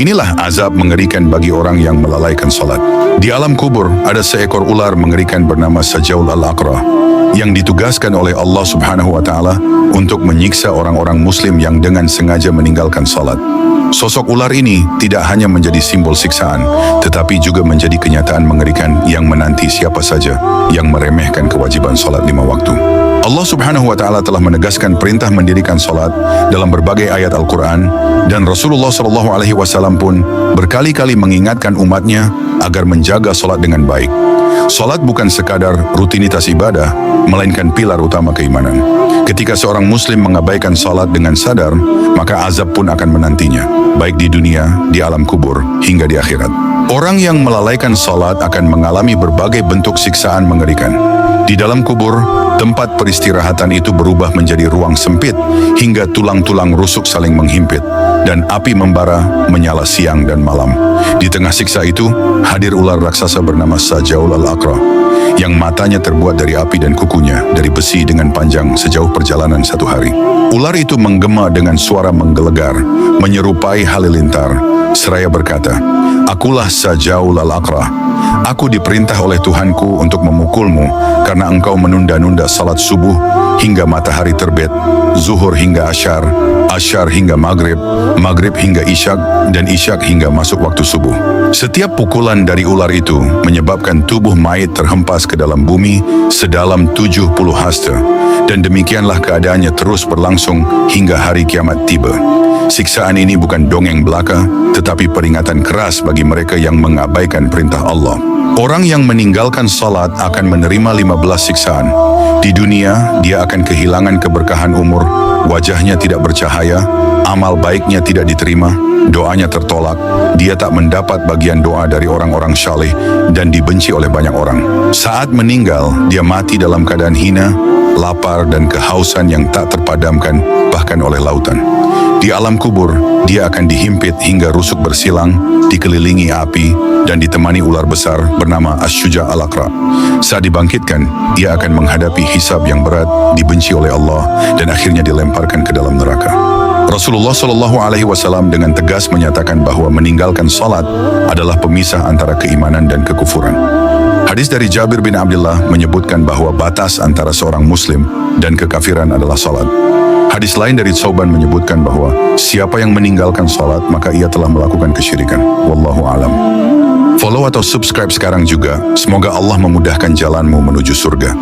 Inilah azab mengerikan bagi orang yang melalaikan salat. Di alam kubur ada seekor ular mengerikan bernama Sajaul al-Aqra yang ditugaskan oleh Allah Subhanahu wa taala untuk menyiksa orang-orang muslim yang dengan sengaja meninggalkan salat. Sosok ular ini tidak hanya menjadi simbol siksaan, tetapi juga menjadi kenyataan mengerikan yang menanti siapa saja yang meremehkan kewajiban salat 5 waktu. Allah Subhanahu wa taala telah menegaskan perintah mendirikan salat dalam berbagai ayat Al-Quran, dan Rasulullah SAW pun berkali-kali mengingatkan umatnya agar menjaga salat dengan baik. Salat bukan sekadar rutinitas ibadah, melainkan pilar utama keimanan. Ketika seorang muslim mengabaikan salat dengan sadar, maka azab pun akan menantinya, baik di dunia, di alam kubur, hingga di akhirat. Orang yang melalaikan salat akan mengalami berbagai bentuk siksaan mengerikan. Di dalam kubur, tempat peristirahatan itu berubah menjadi ruang sempit hingga tulang-tulang rusuk saling menghimpit dan api membara menyala siang dan malam. Di tengah siksa itu, hadir ular raksasa bernama Sajaul al-Aqra yang matanya terbuat dari api dan kukunya dari besi dengan panjang sejauh perjalanan 1 hari. Ular itu menggema dengan suara menggelegar, menyerupai halilintar, seraya berkata, "Akulah Sajaul al-Aqra. Aku diperintah oleh Tuhanku untuk memukulmu karena engkau menunda-nunda salat subuh hingga matahari terbit, zuhur hingga asyar, asyar hingga maghrib, maghrib hingga isyak, dan isyak hingga masuk waktu subuh." Setiap pukulan dari ular itu menyebabkan tubuh mayit terhempas ke dalam bumi sedalam 70 hasta, dan demikianlah keadaannya terus berlangsung hingga hari kiamat tiba. Siksaan ini bukan dongeng belaka, tetapi peringatan keras bagi mereka yang mengabaikan perintah Allah. Orang yang meninggalkan salat akan menerima 15 siksaan. Di dunia, dia akan kehilangan keberkahan umur, wajahnya tidak bercahaya, amal baiknya tidak diterima, doanya tertolak, dia tak mendapat bagian doa dari orang-orang saleh, dan dibenci oleh banyak orang. Saat meninggal, dia mati dalam keadaan hina, lapar, dan kehausan yang tak terpadamkan, bahkan oleh lautan. Di alam kubur, dia akan dihimpit hingga rusuk bersilang, dikelilingi api, dan ditemani ular besar bernama Asy-Syuja' al-Aqra. Saat dibangkitkan, ia akan menghadapi hisab yang berat, dibenci oleh Allah, dan akhirnya dilemparkan ke dalam neraka. Rasulullah SAW dengan tegas menyatakan bahwa meninggalkan salat adalah pemisah antara keimanan dan kekufuran. Hadis dari Jabir bin Abdullah menyebutkan bahwa batas antara seorang muslim dan kekafiran adalah salat. Hadis lain dari Tsauban menyebutkan bahwa siapa yang meninggalkan salat maka ia telah melakukan kesyirikan. Wallahu alam. Follow atau subscribe sekarang juga. Semoga Allah memudahkan jalanmu menuju surga.